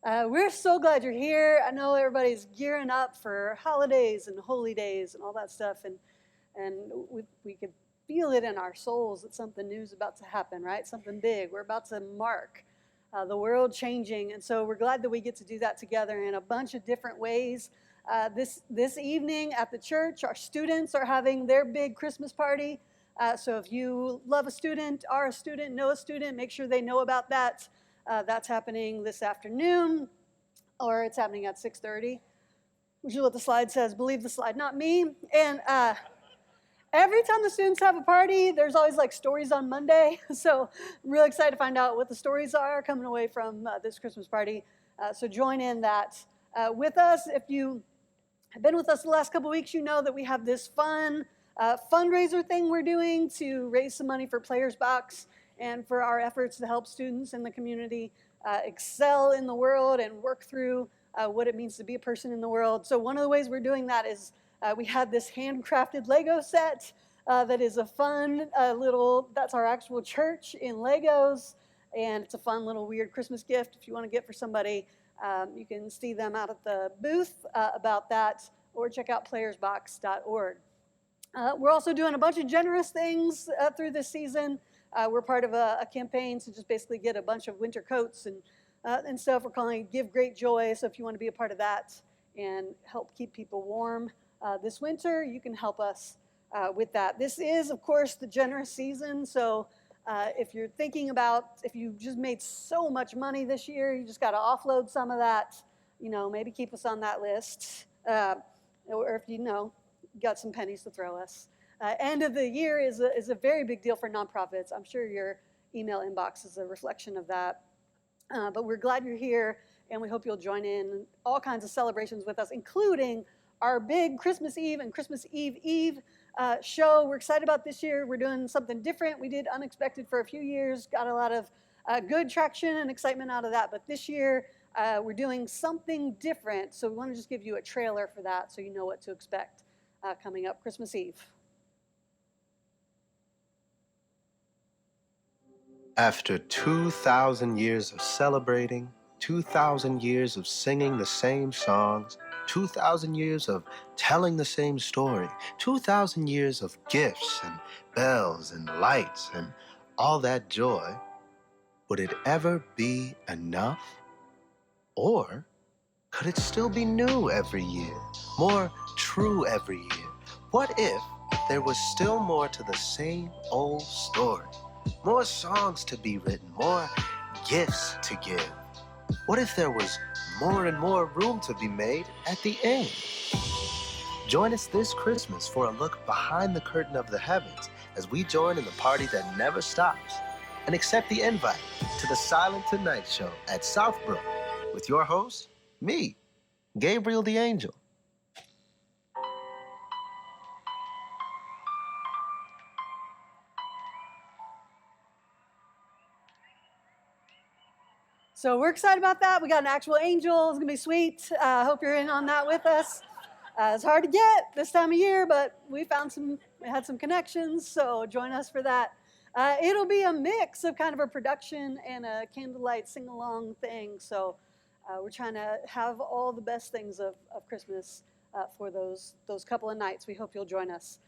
We're so glad you're here. I know everybody's gearing up for holidays and holy days and all that stuff, and we could feel it in our souls that something new is about to happen, right? Something big. We're about to mark the world changing, and so we're glad that we get to do that together in a bunch of different ways. This evening at the church, our students are having their big Christmas party. So if you love a student, are a student, know a student, make sure they know about that. That's happening this afternoon, or it's happening at 6:30, which is what the slide says. Believe the slide, not me. And every time the students have a party, there's always like stories on Monday. So I'm really excited to find out what the stories are coming away from this Christmas party. So join in that with us. If you have been with us the last couple weeks, you know that we have this fun fundraiser thing we're doing to raise some money for Players Box and for our efforts to help students in the community excel in the world and work through what it means to be a person in the world. So one of the ways we're doing that is we had this handcrafted Lego set that is a fun that's our actual church in Legos, and it's a fun little weird Christmas gift if you want to get for somebody. You can see them out at the booth about that, or check out playersbox.org. We're also doing a bunch of generous things through this season. We're part of a campaign to just basically get a bunch of winter coats and stuff. We're calling it Give Great Joy. So if you want to be a part of that and help keep people warm this winter, you can help us with that. This is, of course, the generous season. So if you're thinking about, if you just made so much money this year, you just got to offload some of that, maybe keep us on that list. Or if got some pennies to throw us. End of the year is a very big deal for nonprofits. I'm sure your email inbox is a reflection of that. But we're glad you're here, and we hope you'll join in all kinds of celebrations with us, including our big Christmas Eve and Christmas Eve show. We're excited about this year. We're doing something different. We did Unexpected for a few years, got a lot of good traction and excitement out of that. But this year, we're doing something different. So we want to just give you a trailer for that so you know what to expect coming up Christmas Eve. After 2,000 years of celebrating, 2,000 years of singing the same songs, 2,000 years of telling the same story, 2,000 years of gifts and bells and lights and all that joy, would it ever be enough? Or could it still be new every year, more true every year? What if there was still more to the same old story? More songs to be written, more gifts to give. What if there was more and more room to be made at the end? Join us this Christmas for a look behind the curtain of the heavens as we join in the party that never stops, and accept the invite to the Silent Tonight Show at SouthBrook with your host, me, Gabriel the Angel. So we're excited about that. We got an actual angel. It's going to be sweet. I hope you're in on that with us. It's hard to get this time of year, but we had some connections, so join us for that. It'll be a mix of kind of a production and a candlelight sing-along thing. So we're trying to have all the best things of Christmas for those couple of nights. We hope you'll join us.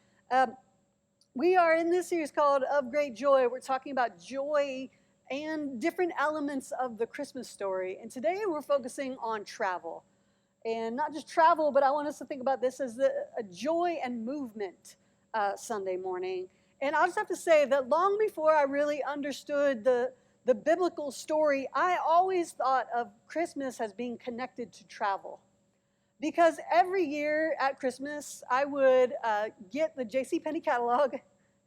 We are in this series called Of Great Joy. We're talking about joy and different elements of the Christmas story. And today we're focusing on travel. And not just travel, but I want us to think about this as a joy and movement Sunday morning. And I'll just have to say that long before I really understood the biblical story, I always thought of Christmas as being connected to travel. Because every year at Christmas, I would get the JCPenney catalog.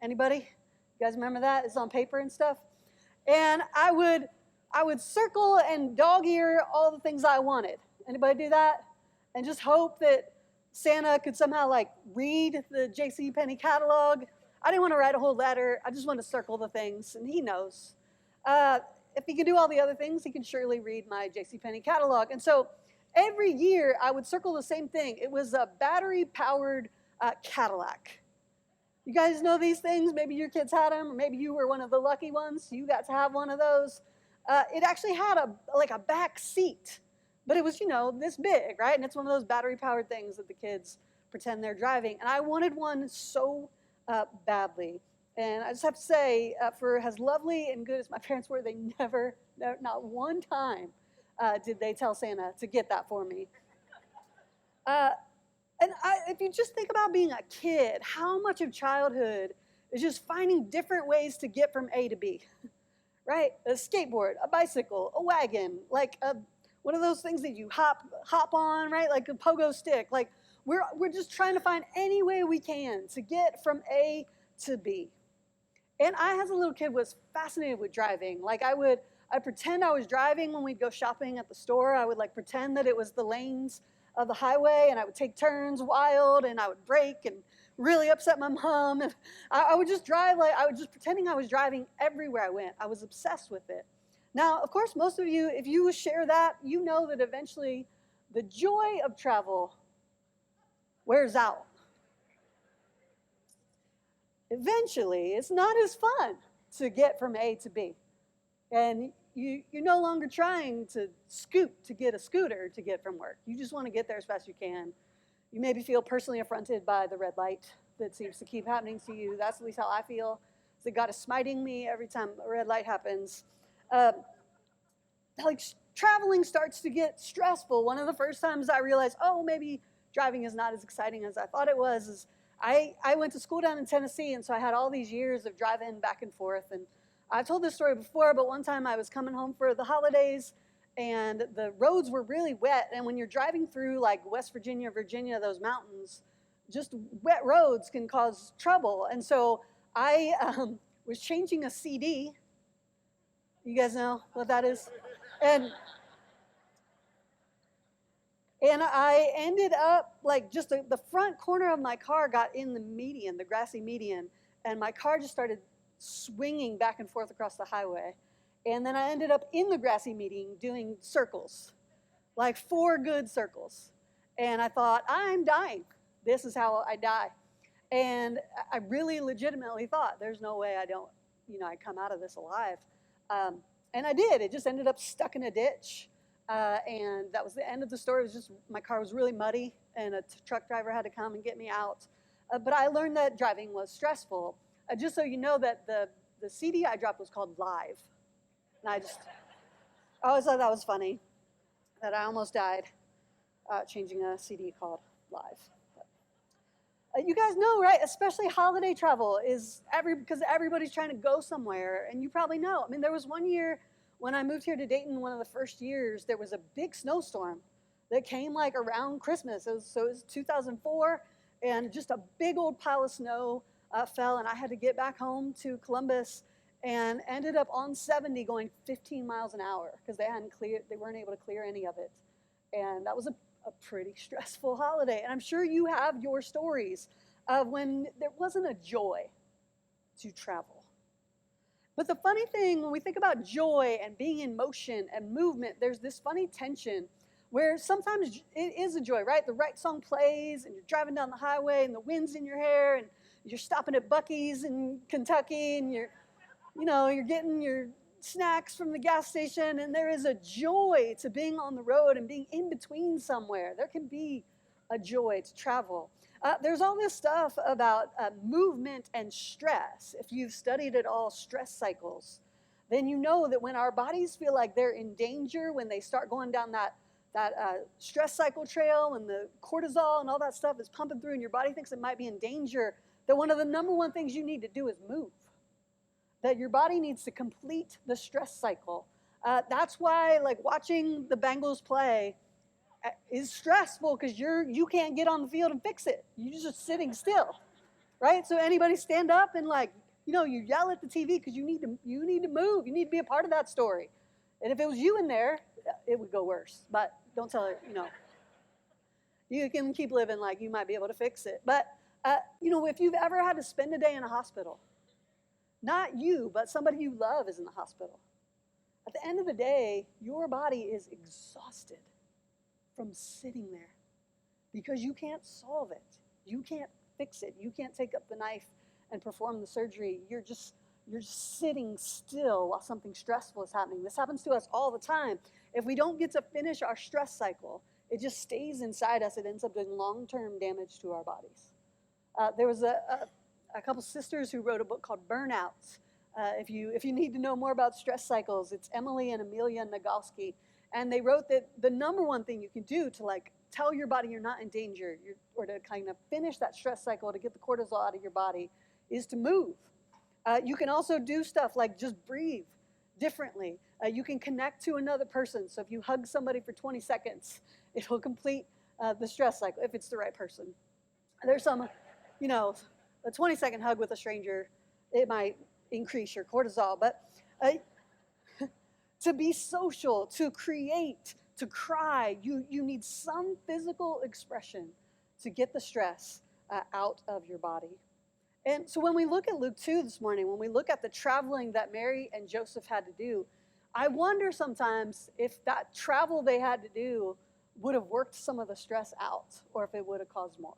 Anybody? You guys remember that? It's on paper and stuff. And I would circle and dog ear all the things I wanted. Anybody do that? And just hope that Santa could somehow read the JCPenney catalog. I didn't want to write a whole letter. I just wanted to circle the things, and he knows. If he can do all the other things, he can surely read my JCPenney catalog. And so every year I would circle the same thing. It was a battery-powered Cadillac. You guys know these things? Maybe your kids had them, or maybe you were one of the lucky ones. You got to have one of those. It actually had a back seat. But it was, this big, right? And it's one of those battery-powered things that the kids pretend they're driving. And I wanted one so badly. And I just have to say, for as lovely and good as my parents were, they never, not one time, did they tell Santa to get that for me. If you just think about being a kid, how much of childhood is just finding different ways to get from A to B, right? A skateboard, a bicycle, a wagon, like one of those things that you hop on, right? Like a pogo stick. Like we're just trying to find any way we can to get from A to B. And I, as a little kid, was fascinated with driving. Like I'd pretend I was driving when we'd go shopping at the store. I would like pretend that it was the lanes of the highway, and I would take turns wild, and I would brake and really upset my mom. And I would just drive like I was just pretending I was driving everywhere I went. I was obsessed with it. Now, of course, most of you, if you share that, you know that eventually the joy of travel wears out. Eventually, it's not as fun to get from A to B. And you're no longer trying to scoot to get a scooter to get from work. You just want to get there as fast as you can. You maybe feel personally affronted by the red light that seems to keep happening to you. That's at least how I feel. It's that God is smiting me every time a red light happens. Like traveling starts to get stressful. One of the first times I realized, maybe driving is not as exciting as I thought it was, is I went to school down in Tennessee, and so I had all these years of driving back and forth. And I've told this story before, but one time I was coming home for the holidays, and the roads were really wet. And when you're driving through like West Virginia, those mountains, just wet roads can cause trouble. And so I was changing a CD. You guys know what that is? And I ended up, like, just the front corner of my car got in the median, the grassy median, and my car just started swinging back and forth across the highway. And then I ended up in the grassy median doing circles, like 4 good circles. And I thought, I'm dying. This is how I die. And I really legitimately thought, there's no way I come out of this alive. And I did. It just ended up stuck in a ditch. And that was the end of the story. It was just, my car was really muddy, and a truck driver had to come and get me out. But I learned that driving was stressful. Just so you know that the CD I dropped was called Live. And I always thought that was funny, that I almost died changing a CD called Live. You guys know, right? Especially holiday travel is because everybody's trying to go somewhere, and you probably know. I mean, there was one year when I moved here to Dayton, one of the first years, there was a big snowstorm that came like around Christmas. It was 2004, and just a big old pile of snow fell, and I had to get back home to Columbus, and ended up on 70 going 15 miles an hour because they weren't able to clear any of it. And that was a pretty stressful holiday. And I'm sure you have your stories of when there wasn't a joy to travel. But the funny thing, when we think about joy and being in motion and movement, there's this funny tension where sometimes it is a joy, right? The right song plays, and you're driving down the highway, and the wind's in your hair, and you're stopping at Buc-ee's in Kentucky, and you're getting your snacks from the gas station, and there is a joy to being on the road and being in between somewhere. There can be a joy to travel. There's all this stuff about movement and stress. If you've studied at all stress cycles, then you know that when our bodies feel like they're in danger, when they start going down that stress cycle trail, and the cortisol and all that stuff is pumping through, and your body thinks it might be in danger, that one of the number one things you need to do is move. That your body needs to complete the stress cycle. That's why, like, watching the Bengals play is stressful, because you can't get on the field and fix it. You're just sitting still, right? So anybody stand up and you yell at the TV because you need to move. You need to be a part of that story. And if it was you in there, it would go worse. But don't tell her, You can keep living like you might be able to fix it. But if you've ever had to spend a day in a hospital, not you, but somebody you love is in the hospital. At the end of the day, your body is exhausted from sitting there because you can't solve it. You can't fix it. You can't take up the knife and perform the surgery. You're just sitting still while something stressful is happening. This happens to us all the time. if we don't get to finish our stress cycle, it just stays inside us. It ends up doing long-term damage to our bodies. There was a couple sisters who wrote a book called Burnouts. If you need to know more about stress cycles, it's Emily and Amelia Nagoski. And they wrote that the number one thing you can do to like tell your body you're not in danger, or to kind of finish that stress cycle, to get the cortisol out of your body, is to move. You can also do stuff like just breathe differently. You can connect to another person. So if you hug somebody for 20 seconds, it will complete the stress cycle if it's the right person. There's some, a 20-second hug with a stranger, it might increase your cortisol. But to be social, to create, to cry, you need some physical expression to get the stress out of your body. And so when we look at Luke 2 this morning, when we look at the traveling that Mary and Joseph had to do, I wonder sometimes if that travel they had to do would have worked some of the stress out, or if it would have caused more.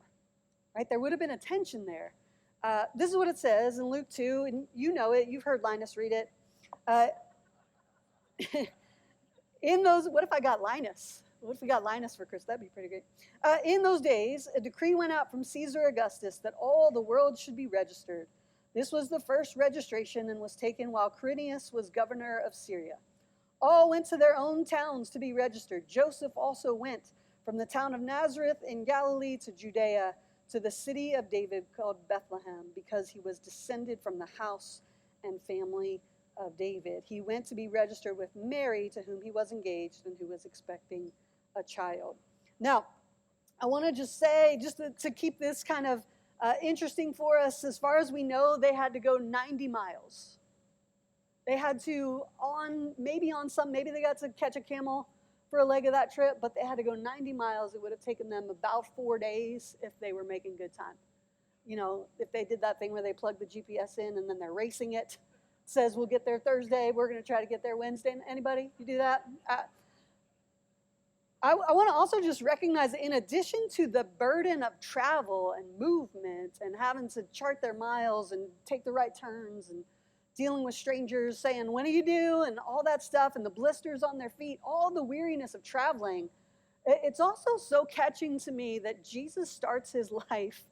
Right? There would have been a tension there. This is what it says in Luke 2, and you know it. You've heard Linus read it. What if I got Linus? What if we got Linus for Chris? That'd be pretty great. In those days, a decree went out from Caesar Augustus that all the world should be registered. This was the first registration and was taken while Quirinius was governor of Syria. All went to their own towns to be registered. Joseph also went from the town of Nazareth in Galilee to Judea, to the city of David called Bethlehem, because he was descended from the house and family of David. He went to be registered with Mary, to whom he was engaged and who was expecting a child. Now, I want to just say, just to keep this kind of interesting for us, as far as we know, they had to go 90 miles. They had to, maybe they got to catch a camel for a leg of that trip, but they had to go 90 miles. It would have taken them about 4 days if they were making good time. If they did that thing where they plug the GPS in and then they're racing it, says we'll get there Thursday, we're going to try to get there Wednesday. Anybody? You do that? I want to also just recognize that in addition to the burden of travel and movement and having to chart their miles and take the right turns and dealing with strangers saying, when do you do? And all that stuff, and the blisters on their feet, all the weariness of traveling, it's also so catching to me that Jesus starts his life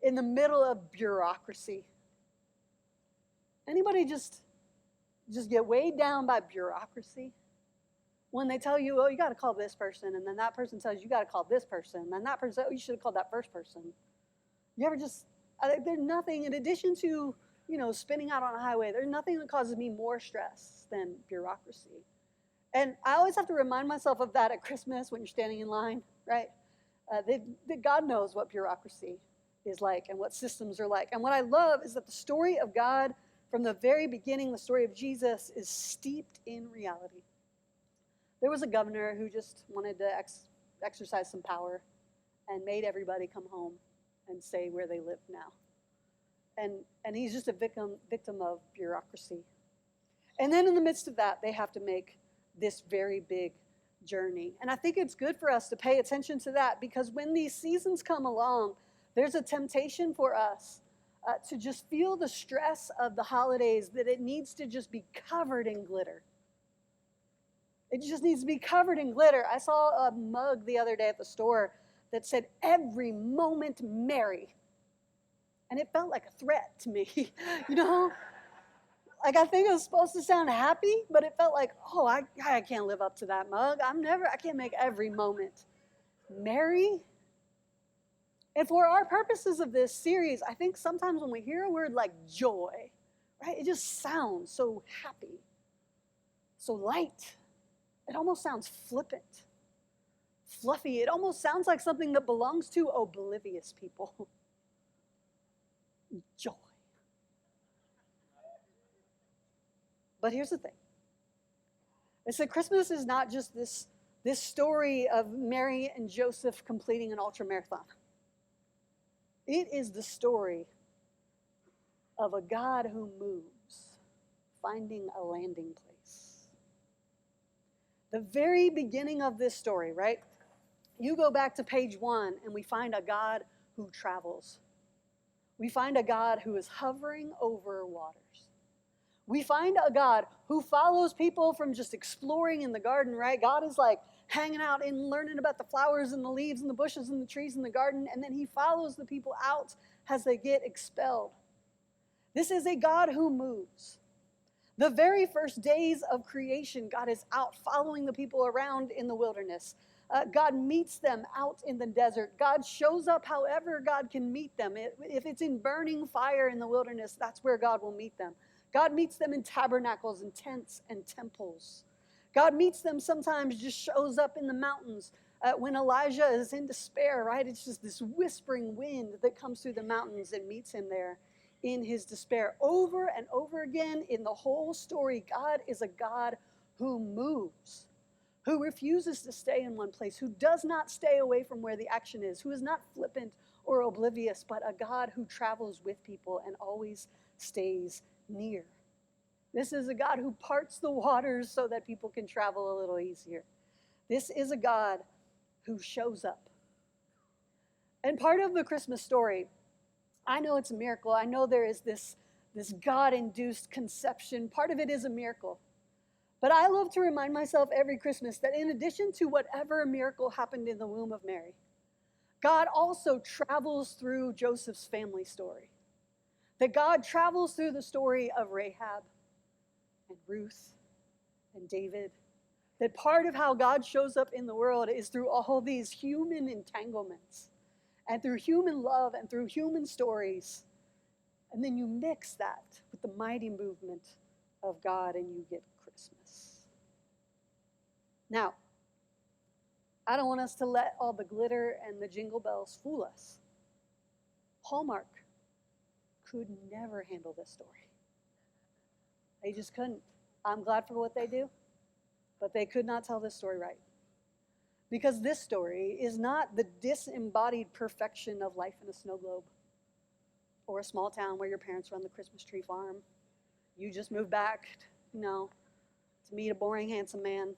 in the middle of bureaucracy. Anybody just get weighed down by bureaucracy? When they tell you, oh, you got to call this person, and then that person tells you got to call this person, and then that person says, oh, you should have called that first person. You ever there's nothing, in addition to, spinning out on a highway, there's nothing that causes me more stress than bureaucracy. And I always have to remind myself of that at Christmas when you're standing in line, right? That God knows what bureaucracy is like and what systems are like. And what I love is that the story of God from the very beginning, the story of Jesus, is steeped in reality. There was a governor who just wanted to exercise some power and made everybody come home and say where they live now. And he's just a victim of bureaucracy. And then in the midst of that, they have to make this very big journey. And I think it's good for us to pay attention to that, because when these seasons come along, there's a temptation for us to just feel the stress of the holidays, that it needs to just be covered in glitter. It just needs to be covered in glitter. I saw a mug the other day at the store that said, "Every moment merry." And it felt like a threat to me, Like, I think it was supposed to sound happy, but it felt like, oh, I can't live up to that mug. I can't make every moment merry. And for our purposes of this series, I think sometimes when we hear a word like joy, right, it just sounds so happy, so light. It almost sounds flippant, fluffy. It almost sounds like something that belongs to oblivious people. Joy. But here's the thing. It's that Christmas is not just this story of Mary and Joseph completing an ultramarathon. It is the story of a God who moves, finding a landing place. The very beginning of this story, right? You go back to page 1 and we find a God who travels. We find a God who is hovering over waters. We find a God who follows people from just exploring in the garden, right? God is like hanging out and learning about the flowers and the leaves and the bushes and the trees in the garden, and then he follows the people out as they get expelled. This is a God who moves. The very first days of creation, God is out following the people around in the wilderness. God meets them out in the desert. God shows up however God can meet them. If it's in burning fire in the wilderness, that's where God will meet them. God meets them in tabernacles and tents and temples. God meets them sometimes, just shows up in the mountains. When Elijah is in despair, right? It's just this whispering wind that comes through the mountains and meets him there in his despair. Over and over again in the whole story, God is a God who moves, who refuses to stay in one place, who does not stay away from where the action is, who is not flippant or oblivious, but a God who travels with people and always stays near. This is a God who parts the waters so that people can travel a little easier. This is a God who shows up. And part of the Christmas story, I know it's a miracle. I know there is this God-induced conception. Part of it is a miracle. But I love to remind myself every Christmas that in addition to whatever miracle happened in the womb of Mary, God also travels through Joseph's family story. That God travels through the story of Rahab and Ruth and David. That part of how God shows up in the world is through all these human entanglements and through human love and through human stories. And then you mix that with the mighty movement of God and you get Christmas. Now, I don't want us to let all the glitter and the jingle bells fool us. Hallmark could never handle this story. They just couldn't. I'm glad for what they do, but they could not tell this story right. Because this story is not the disembodied perfection of life in a snow globe or a small town where your parents run the Christmas tree farm. You just moved back, to meet a boring, handsome man.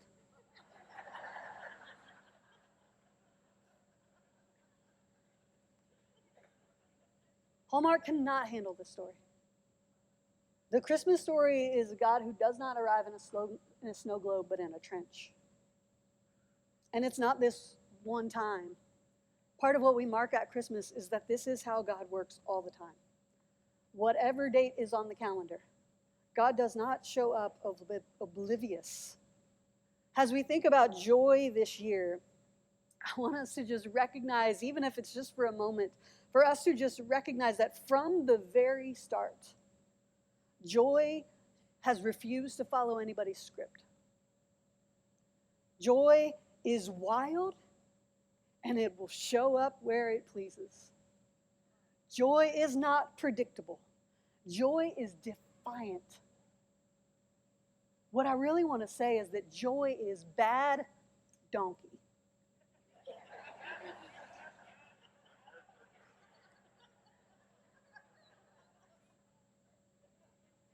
Hallmark cannot handle this story. The Christmas story is a God who does not arrive in a snow globe, but in a trench. And it's not this one time. Part of what we mark at Christmas is that this is how God works all the time. Whatever date is on the calendar, God does not show up oblivious. As we think about joy this year, I want us to just recognize, even if it's just for a moment, for us to just recognize that from the very start, joy has refused to follow anybody's script. Joy is wild, and it will show up where it pleases. Joy is not predictable. Joy is defiant. What I really want to say is that joy is bad donkey.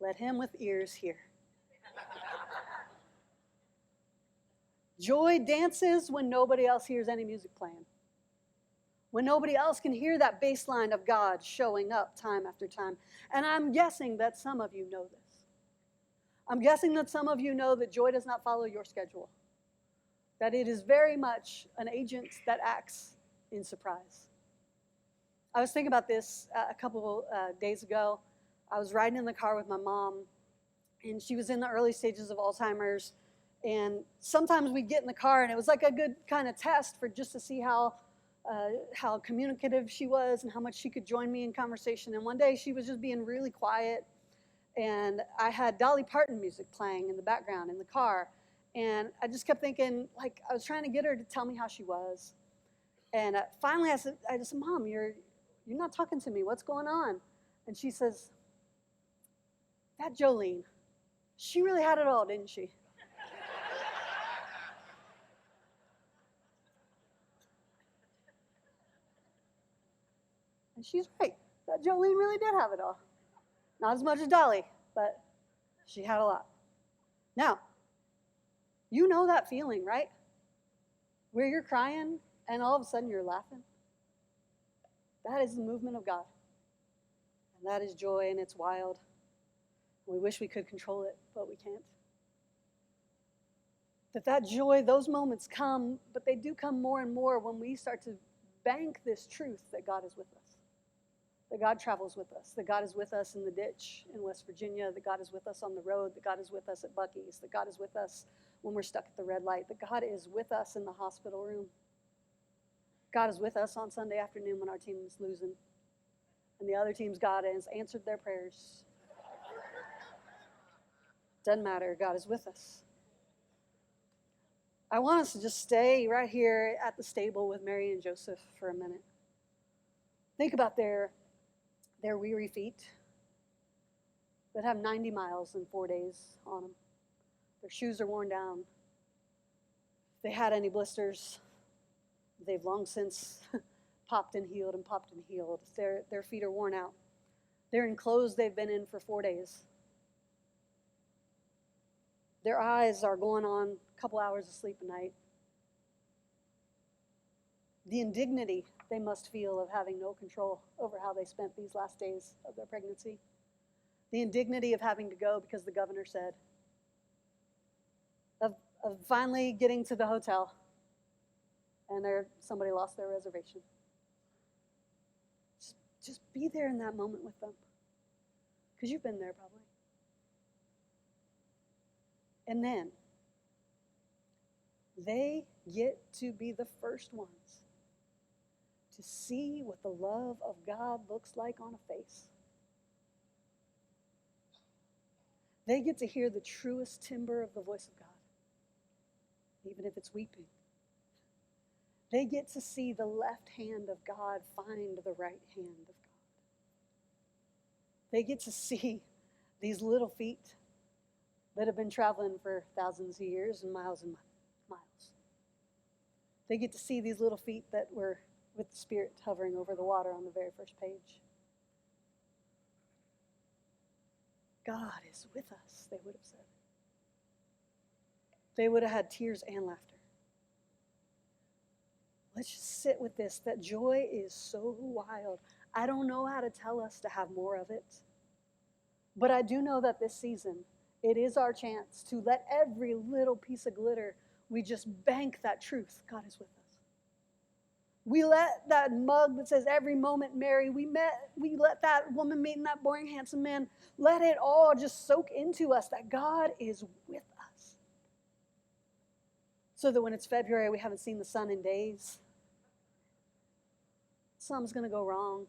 Let him with ears hear. Joy dances when nobody else hears any music playing. When nobody else can hear that bass line of God showing up time after time. And I'm guessing that some of you know this. I'm guessing that some of you know that joy does not follow your schedule. That it is very much an agent that acts in surprise. I was thinking about this a couple days ago. I was riding in the car with my mom, and she was in the early stages of Alzheimer's. And sometimes we'd get in the car, and it was like a good kind of test for just to see how communicative she was and how much she could join me in conversation. And one day she was just being really quiet, and I had Dolly Parton music playing in the background in the car. And I just kept thinking, like, I was trying to get her to tell me how she was. And finally I said, Mom, you're not talking to me. What's going on? And she says, that Jolene, she really had it all, didn't she? And she's right. That Jolene really did have it all. Not as much as Dolly, but she had a lot. Now, you know that feeling, right? Where you're crying and all of a sudden you're laughing. That is the movement of God. And that is joy, and it's wild. We wish we could control it, but we can't. That joy, those moments come, but they do come more and more when we start to bank this truth that God is with us, that God travels with us, that God is with us in the ditch in West Virginia, that God is with us on the road, that God is with us at Buc-ee's, that God is with us when we're stuck at the red light, that God is with us in the hospital room. God is with us on Sunday afternoon when our team is losing, and the other team's God has answered their prayers. Doesn't matter, God is with us. I want us to just stay right here at the stable with Mary and Joseph for a minute. Think about their weary feet that have 90 miles in 4 days on them. Their shoes are worn down. If they had any blisters, they've long since popped and healed and popped and healed. Their feet are worn out. They're in clothes they've been in for 4 days. Their eyes are going on a couple hours of sleep a night. The indignity they must feel of having no control over how they spent these last days of their pregnancy. The indignity of having to go because the governor said. Of finally getting to the hotel and somebody lost their reservation. Just be there in that moment with them. Because you've been there probably. And then they get to be the first ones to see what the love of God looks like on a face. They get to hear the truest timbre of the voice of God, even if it's weeping. They get to see the left hand of God find the right hand of God. They get to see these little feet that have been traveling for thousands of years and miles. They get to see these little feet that were with the Spirit hovering over the water on the very first page. God is with us, they would have said. They would have had tears and laughter. Let's just sit with this, that joy is so wild. I don't know how to tell us to have more of it, but I do know that this season, it is our chance to let every little piece of glitter, we just bank that truth. God is with us. We let that mug that says every moment Mary, we let that woman meeting that boring, handsome man, let it all just soak into us that God is with us. So that when it's February, we haven't seen the sun in days. Something's going to go wrong.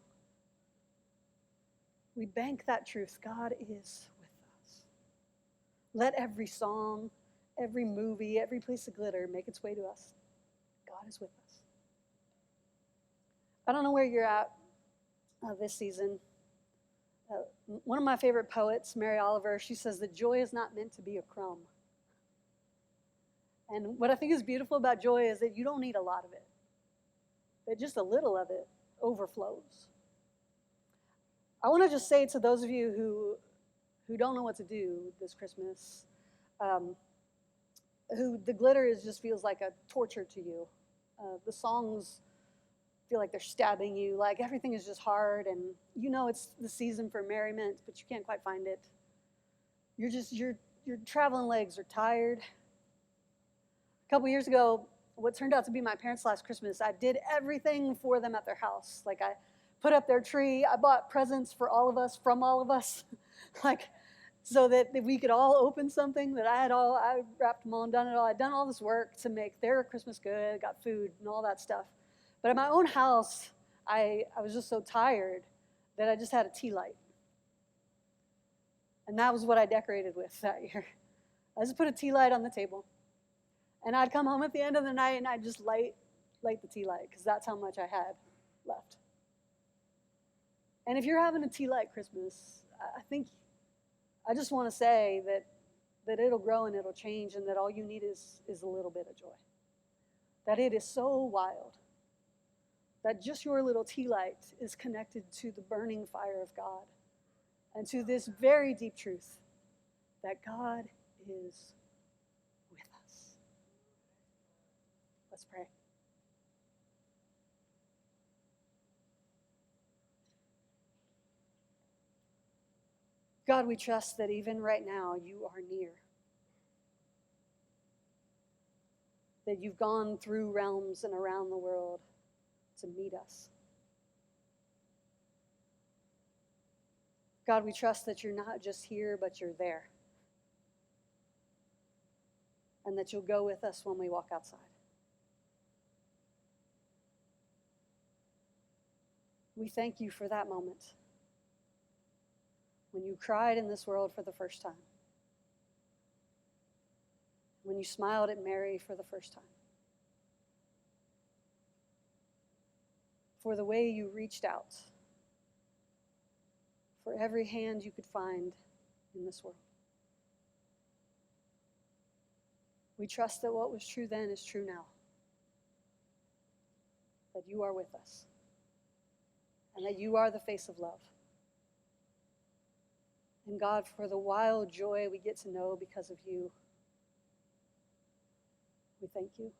We bank that truth. God is with us. Let every song, every movie, every piece of glitter make its way to us. God is with us. I don't know where you're at this season. One of my favorite poets, Mary Oliver, she says that joy is not meant to be a crumb. And what I think is beautiful about joy is that you don't need a lot of it. That just a little of it overflows. I want to just say to those of you who don't know what to do this Christmas, who the glitter just feels like a torture to you. The songs feel like they're stabbing you, like everything is just hard, and you know it's the season for merriment, but you can't quite find it. Your traveling legs are tired. A couple years ago, what turned out to be my parents' last Christmas, I did everything for them at their house. Like I put up their tree, I bought presents for all of us, from all of us, like so that we could all open something that I wrapped them all and done it all. I'd done all this work to make their Christmas good, got food and all that stuff. But at my own house, I was just so tired that I just had a tea light. And that was what I decorated with that year. I just put a tea light on the table. And I'd come home at the end of the night and I'd just light the tea light because that's how much I had left. And if you're having a tea light Christmas, I just want to say that it'll grow and it'll change and that all you need is a little bit of joy. That it is so wild that just your little tea light is connected to the burning fire of God and to this very deep truth that God is with us. Let's pray. God, we trust that even right now you are near, that you've gone through realms and around the world to meet us. God, we trust that you're not just here, but you're there, and that you'll go with us when we walk outside. We thank you for that moment when you cried in this world for the first time, when you smiled at Mary for the first time, for the way you reached out, for every hand you could find in this world. We trust that what was true then is true now, that you are with us, and that you are the face of love. And God, for the wild joy we get to know because of you, we thank you.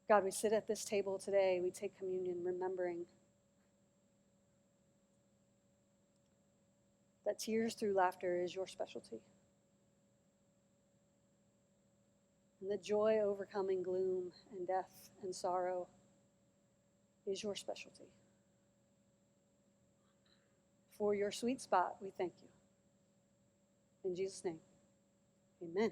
God, we sit at this table today, we take communion remembering that tears through laughter is your specialty. And that joy overcoming gloom and death and sorrow is your specialty. For your sweet spot, we thank you. In Jesus' name, amen.